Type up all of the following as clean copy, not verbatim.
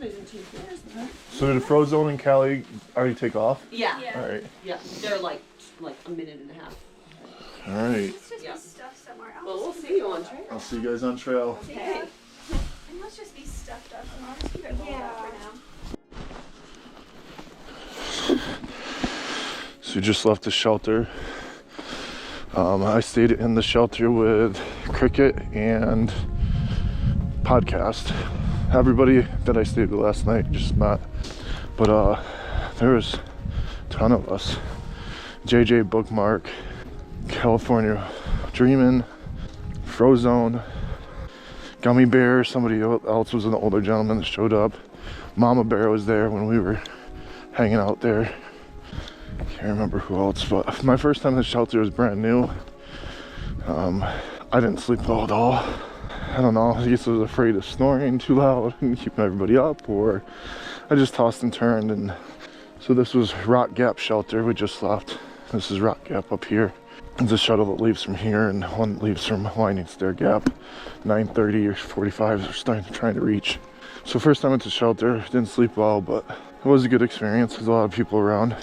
So did Frozone and Callie already take off? Yeah. All right. Yeah, they're like a minute and a half. All right. Let's just be stuffed somewhere else. Well, we'll see you on trail. I'll see you guys on trail. Okay. And let's just be stuffed up and I'll just keep it rolled up for now. So we just left the shelter. I stayed in the shelter with Cricket and Podcast. Everybody that I stayed with last night just met. But there was a ton of us. JJ Bookmark, California Dreamin', Frozone, Gummy Bear, somebody else was an older gentleman that showed up. Mama Bear was there when we were hanging out there. Can't remember who else, but my first time in the shelter was brand new. I didn't sleep well at all. I don't know, I guess I was afraid of snoring too loud and keeping everybody up, or I just tossed and turned. And so this was Rock Gap Shelter we just left. This is Rock Gap up here. There's a shuttle that leaves from here and one that leaves from Winding Stair Gap. 9:30 or 45 are trying to reach. So first time at the shelter, didn't sleep well, but it was a good experience. There's a lot of people around.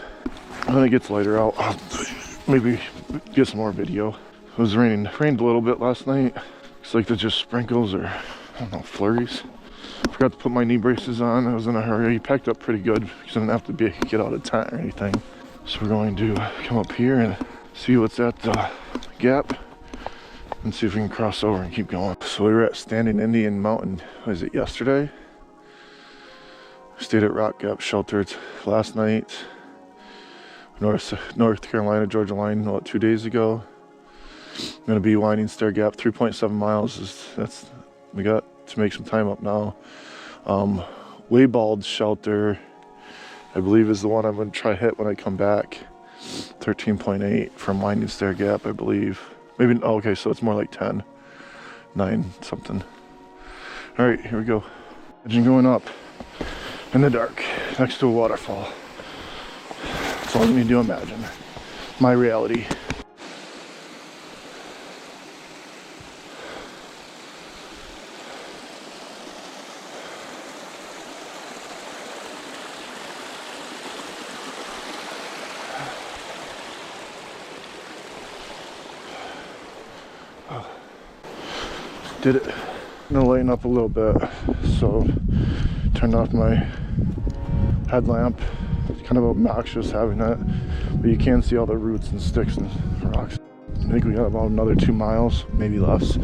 When it gets lighter out, I'll maybe get some more video. It was raining. It rained a little bit last night. Looks like they're just sprinkles or, I don't know, flurries. Forgot to put my knee braces on. I was in a hurry. Packed up pretty good because I didn't have to get out of tent or anything. So we're going to come up here and see what's at the gap and see if we can cross over and keep going. So we were at Standing Indian Mountain, was it yesterday? We stayed at Rock Gap Shelter last night. North Carolina, Georgia line, 2 days ago. I'm gonna be Winding Stair Gap, 3.7 miles. We got to make some time up now. Waybald Shelter, I believe, is the one I'm gonna try hit when I come back. 13.8 from Winding Stair Gap, I believe. Maybe, oh, okay, so it's more like 10, 9 something. All right, here we go. Imagine going up in the dark next to a waterfall. That's all I need to imagine. My reality. Did it. I'm gonna lighten up a little bit, so turned off my headlamp. It's kind of obnoxious having that, but you can see all the roots and sticks and rocks. I think we got about another 2 miles, maybe less,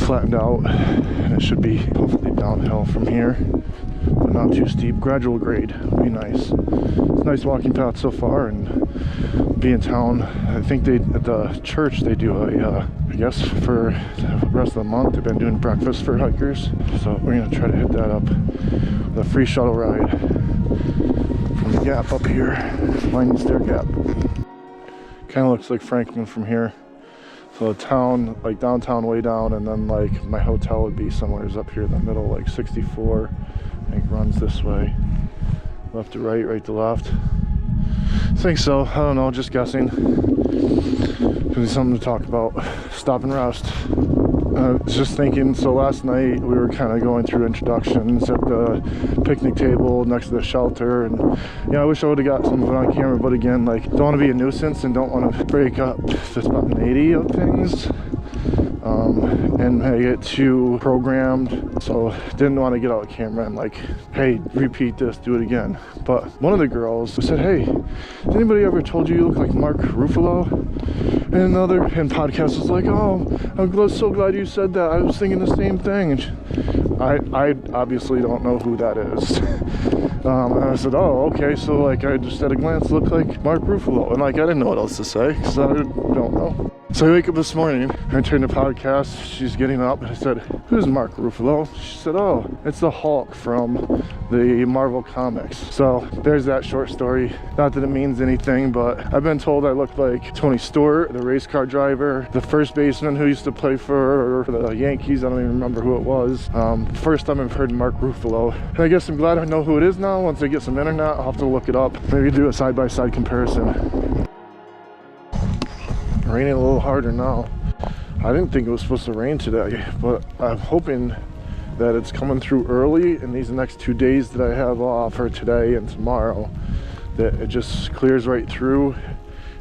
flattened out, and it should be hopefully downhill from here, but not too steep. Gradual grade would be nice. It's a nice walking path so far, and be in town. I think at the church they do I guess for the rest of the month they've been doing breakfast for hikers. So we're gonna try to hit that up with a free shuttle ride from the gap up here, Winding Stair Gap. Kind of looks like Franklin from here. So the town, like downtown way down, and then like my hotel would be somewhere up here in the middle, like 64, I think runs this way. Left to right, right to left. I think so, I don't know, just guessing. Could be something to talk about. Stop and rest. I was just thinking, so last night we were kind of going through introductions at the picnic table next to the shelter, and yeah, I wish I would have got some of it on camera, but again, like, don't want to be a nuisance and don't want to break up the spontaneity of things. And I get too programmed, so didn't want to get out of camera and like, hey, repeat this, do it again. But one of the girls said, hey, has anybody ever told you look like Mark Ruffalo? And another podcast was like, oh, I'm so glad you said that. I was thinking the same thing. And I obviously don't know who that is. And I said, oh, okay, so like I just at a glance look like Mark Ruffalo. And like I didn't know what else to say, because I don't know. So I wake up this morning, I turn the podcast, she's getting up, and I said, who's Mark Ruffalo? She said, oh, it's the Hulk from the Marvel Comics. So there's that short story. Not that it means anything, but I've been told I look like Tony Stewart, the race car driver, the first baseman who used to play for the Yankees. I don't even remember who it was. First time I've heard Mark Ruffalo. And I guess I'm glad I know who it is now. Once I get some internet, I'll have to look it up. Maybe do a side-by-side comparison. Raining a little harder now. I didn't think it was supposed to rain today, but I'm hoping that it's coming through early in these next 2 days that I have off, or today and tomorrow, that it just clears right through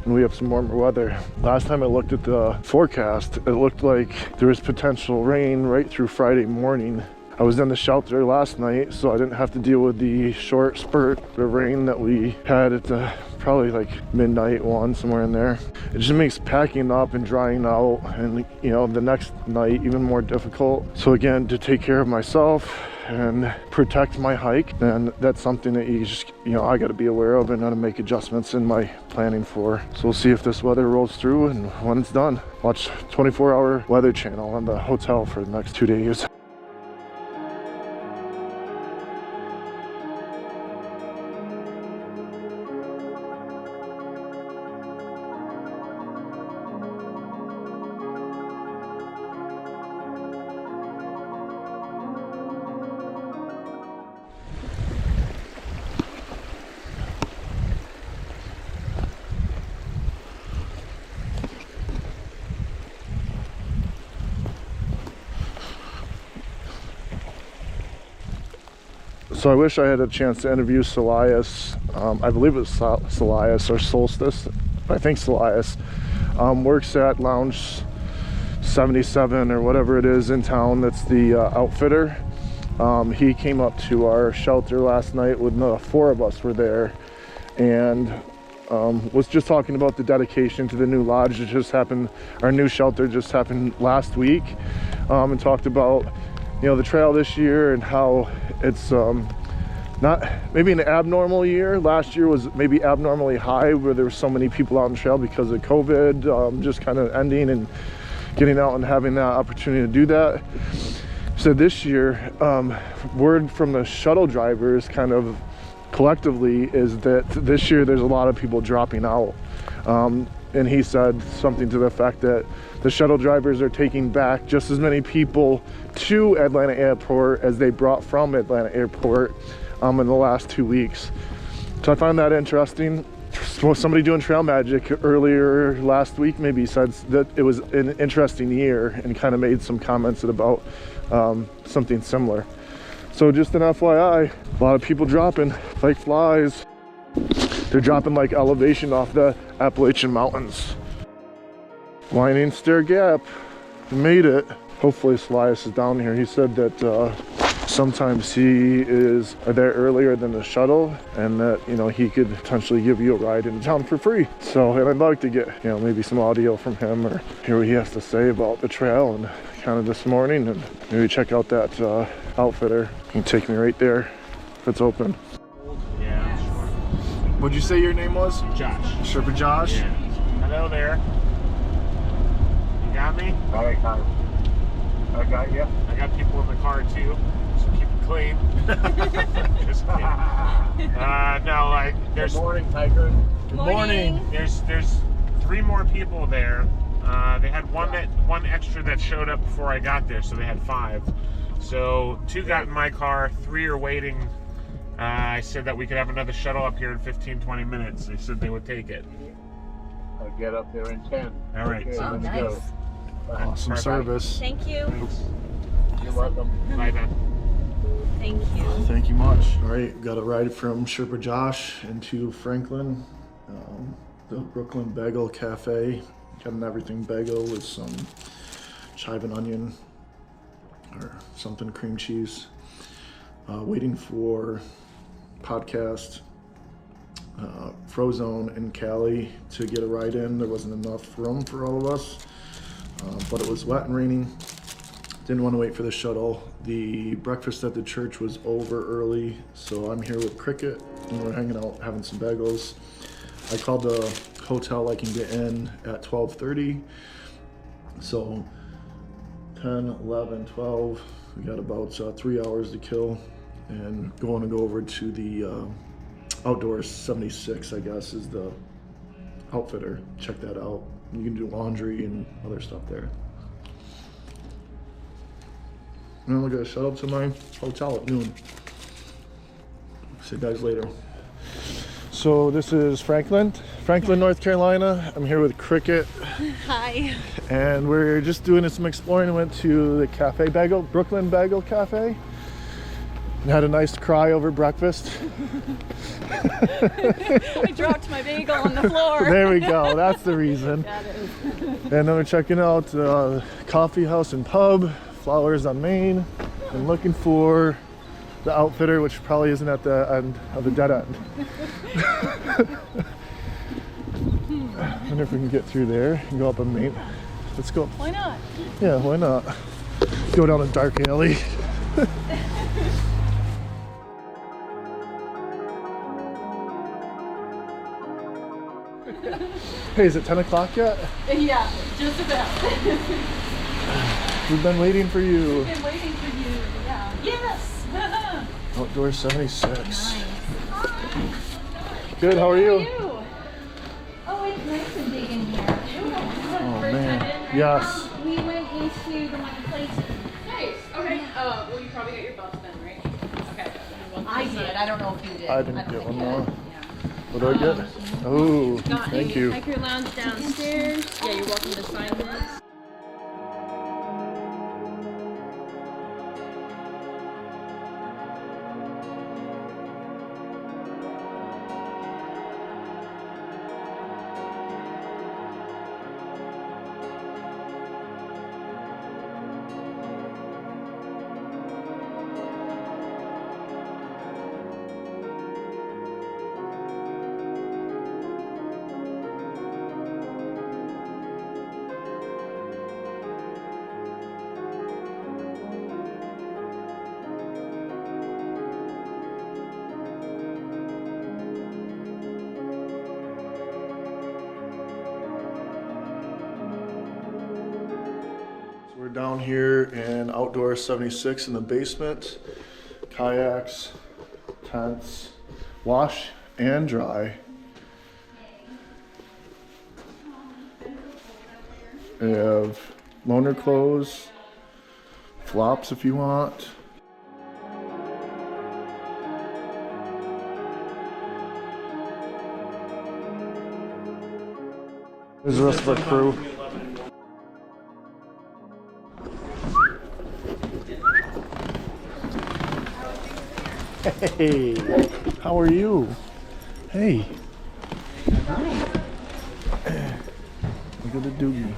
and we have some warmer weather. Last time I looked at the forecast, it looked like there was potential rain right through Friday morning. I was in the shelter last night, so I didn't have to deal with the short spurt of rain that we had at the probably like midnight, 1, somewhere in there. It just makes packing up and drying out and, you know, the next night even more difficult. So again, to take care of myself and protect my hike, then that's something that you just, you know, I got to be aware of and how to make adjustments in my planning for. So we'll see if this weather rolls through, and when it's done, watch 24-hour weather channel on the hotel for the next 2 days. So I wish I had a chance to interview Celias. I believe it was Celias or Solstice. I think Celias works at Lounge 77 or whatever it is in town. That's the outfitter. He came up to our shelter last night when the 4 of us were there, and was just talking about the dedication to the new lodge that just happened. Our new shelter just happened last week, and talked about, you know, the trail this year and how it's not maybe an abnormal year. Last year was maybe abnormally high, where there were so many people out on the trail because of COVID just kind of ending and getting out and having that opportunity to do that. So this year, word from the shuttle drivers kind of collectively is that this year there's a lot of people dropping out. And he said something to the effect that the shuttle drivers are taking back just as many people to Atlanta Airport as they brought from Atlanta Airport in the last 2 weeks. So I find that interesting. Somebody doing Trail Magic earlier last week maybe said that it was an interesting year and kind of made some comments about something similar. So just an FYI, a lot of people dropping like flies. They're dropping like elevation off the Appalachian Mountains. Winding Stair Gap, we made it. Hopefully Celias is down here. He said that sometimes he is there earlier than the shuttle, and that, you know, he could potentially give you a ride into town for free. So, and I'd like to get, you know, maybe some audio from him or hear what he has to say about the trail and kind of this morning, and maybe check out that outfitter. He can take me right there if it's open. Yeah, sure. What'd you say your name was? Josh. Sherpa Josh? Yeah. Hello there. You got me? I got you. I got people in the car too, so keep it clean. Just kidding. No, like there's. Good morning, Tiger. Good morning. There's 3 more people there. They had one extra that showed up before I got there, so they had 5. So 2 got in my car, 3 are waiting. I said that we could have another shuttle up here in 15-20 minutes. They said they would take it. I'll get up there in 10. All right. Okay, Oh, let's nice. go. Awesome Bye-bye. service. Thank you. Thanks. You're welcome. Bye then. Thank you. Thank you much. All right, got a ride from Sherpa Josh into Franklin, the Brooklyn Bagel Cafe. Got an everything bagel with some chive and onion or something, cream cheese. Waiting for podcast Frozone in Cali to get a ride in. There wasn't enough room for all of us, but it was wet and raining. Didn't want to wait for the shuttle. The breakfast at the church was over early, so I'm here with Cricket and we're hanging out having some bagels. I called the hotel I can get in at 12:30, so 10, 11, 12, we got about 3 hours to kill, and going to go over to the Outdoors 76, I guess, is the outfitter. Check that out. You can do laundry and other stuff there. And I'm gonna shut up to my hotel at noon. See you guys later. So this is Franklin, North Carolina. I'm here with Cricket. Hi. And we're just doing some exploring. We went to the Cafe Bagel, Brooklyn Bagel Cafe, and had a nice cry over breakfast. I dropped my bagel on the floor. There we go, that's the reason. That is. And then we're checking out Coffee House and Pub, Flowers on Main, and looking for the Outfitter, which probably isn't at the end of the dead end. I wonder if we can get through there and go up a main. Let's go. Why not? Yeah, why not? Go down a dark alley. Hey, is it 10 o'clock yet? Yeah, just about. We've been waiting for you. I've been waiting for you. Yeah. Yes. Outdoor 76. Nice. Good, how are you? Oh, it's nice and big in here. Oh man, yes. We went into the one place. Nice. Okay. Well, you probably got your bus then, right? Okay. I did. I don't know if you did. I didn't get one, no. Yeah. What do I get? Oh, thank you. Hiker lounge downstairs. Yeah, you're welcome to sign this. We're down here in Outdoor 76 in the basement. Kayaks, tents, wash and dry. We have loaner clothes, flops if you want. There's the rest of our crew. Hey, how are you? Hey. Look at the doggie.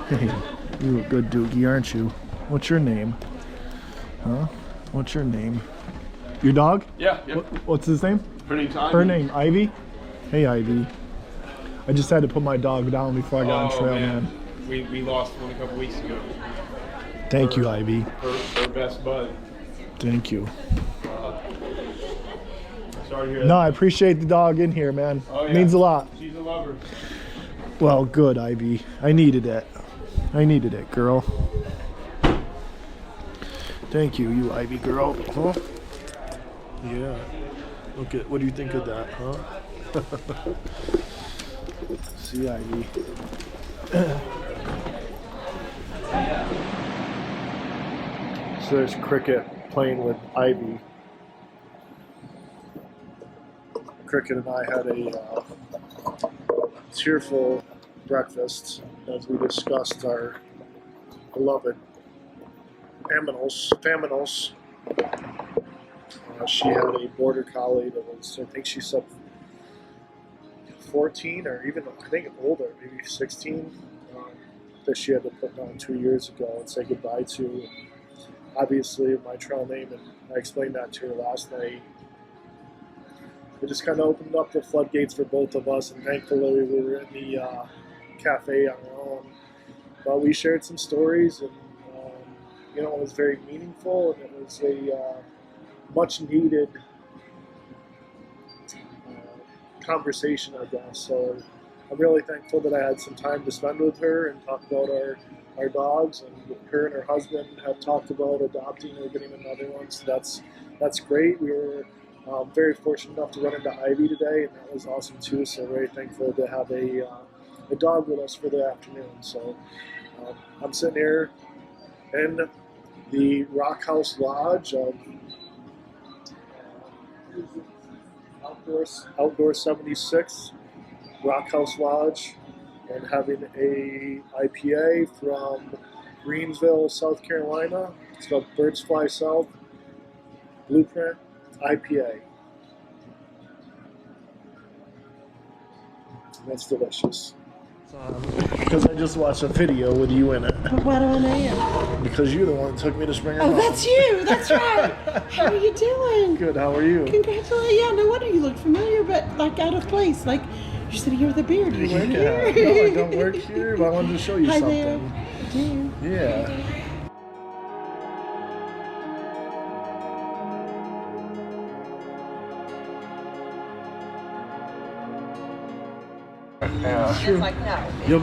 Hey, you're a good doggie, aren't you? What's your name? Huh? What's your name? Your dog? Yeah. What's his name? Her name's Ivy. Her name, Ivy? Hey, Ivy. I just had to put my dog down before I got on trail, man. We lost one a couple weeks ago. Thank you, Ivy. Her best bud. Thank you. Sorry to hear that. No, I appreciate the dog in here, man. Oh, yeah. Means a lot. She's a lover. Well, good, Ivy. I needed it. I needed it, girl. Thank you, you Ivy girl. Huh? Yeah. Look at, what do you think of that, huh? See, Ivy. So there's Cricket playing with Ivy. Cricket and I had a tearful breakfast as we discussed our beloved aminals. She had a border collie that was, I think she said 14 or even, I think older, maybe 16, that she had to put down 2 years ago and say goodbye to. Obviously, my trail name, and I explained that to her last night. It just kind of opened up the floodgates for both of us, and thankfully we were in the cafe on our own. But we shared some stories, and you know, it was very meaningful, and it was a much needed conversation, I guess. So I'm really thankful that I had some time to spend with her and talk about our dogs, and her and her husband have talked about adopting or getting another one. So that's great. We were very fortunate enough to run into Ivy today, and that was awesome too. So very thankful to have a dog with us for the afternoon. So I'm sitting here in the Rock House Lodge of Outdoor 76 Rock House Lodge, and having a IPA from Greensville, South Carolina. It's called Birds Fly South Blueprint IPA. That's delicious. Because I just watched a video with you in it. But why do I know you? Because you're the one that took me to Springer Oh, Mountain. that's you. That's right. How are you doing? Good, how are you? Congratulations. Yeah, no wonder you look familiar, but like out of place. Like you're sitting here with a beard. You work Yeah, here. no, I don't work here, but I wanted to show you Hi something. there. Do. Yeah. Yeah. It's like no. Yep.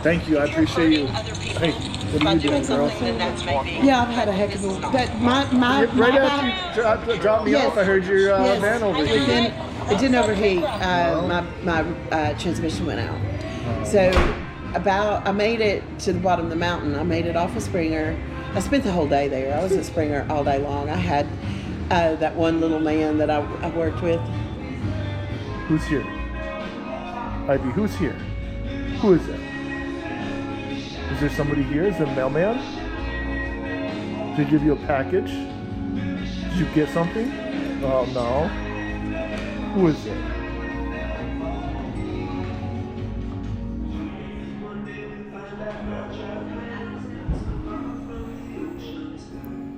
Thank you, I appreciate you. Hey, what are you doing, girl? Yeah, I've had a heck of a. But my Right after you dropped me Yes. off, I heard your yes, van overheat. it didn't overheat. My transmission went out. So I made it to the bottom of the mountain. I made it off of Springer. I spent the whole day there. I was at Springer all day long. I had that one little man that I worked with. Who's here? Ivy, who's here? Who is it? Is there somebody here? Is it a mailman? Did he give you a package? Did you get something? Oh no. Who is it?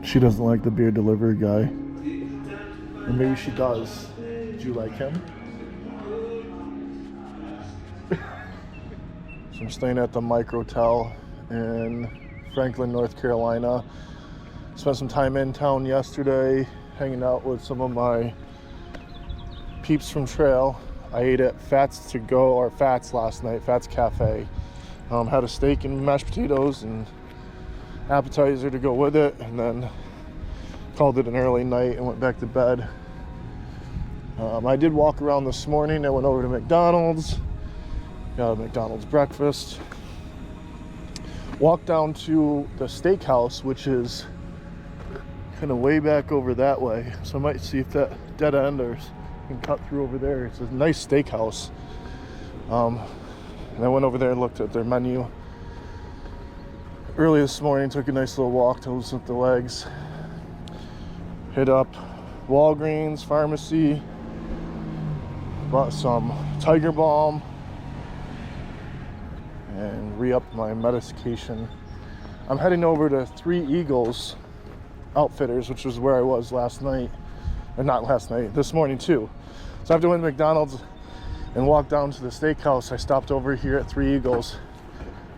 She doesn't like the beer delivery guy. Or maybe she does. Do you like him? So I'm staying at the Microtel in Franklin, North Carolina. Spent some time in town yesterday, hanging out with some of my peeps from trail. I ate at Fats to Go, or Fats last night, Fats Cafe. Had a steak and mashed potatoes and appetizer to go with it, and then called it an early night and went back to bed. I did walk around this morning. I went over to McDonald's, got a McDonald's breakfast, walked down to the steakhouse, which is kind of way back over that way. So I might see if that dead end or can cut through over there. It's a nice steakhouse. And I went over there and looked at their menu early this morning, took a nice little walk to loosen up the legs. Hit up Walgreens pharmacy, bought some Tiger Balm, and re-upped my medication. I'm heading over to Three Eagles Outfitters, which was where I was last night, or not last night, this morning too. So after I went to McDonald's and walked down to the steakhouse, I stopped over here at Three Eagles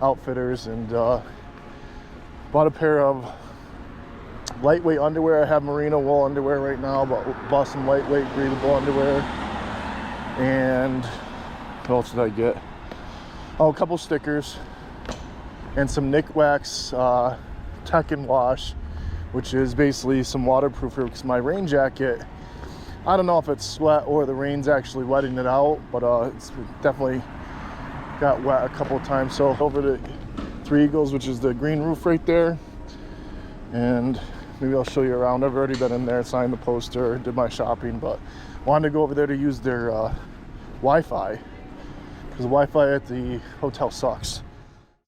Outfitters and bought a pair of lightweight underwear. I have merino wool underwear right now, but bought some lightweight breathable underwear. And what else did I get? Oh, a couple stickers and some Nick Wax Tech and Wash, which is basically some waterproofer, because my rain jacket, I don't know if it's sweat or the rain's actually wetting it out, but it's definitely got wet a couple of times. So over to Three Eagles, which is the green roof right there, and maybe I'll show you around. I've already been in there, signed the poster, did my shopping, but wanted to go over there to use their Wi-Fi, because the Wi-Fi at the hotel sucks.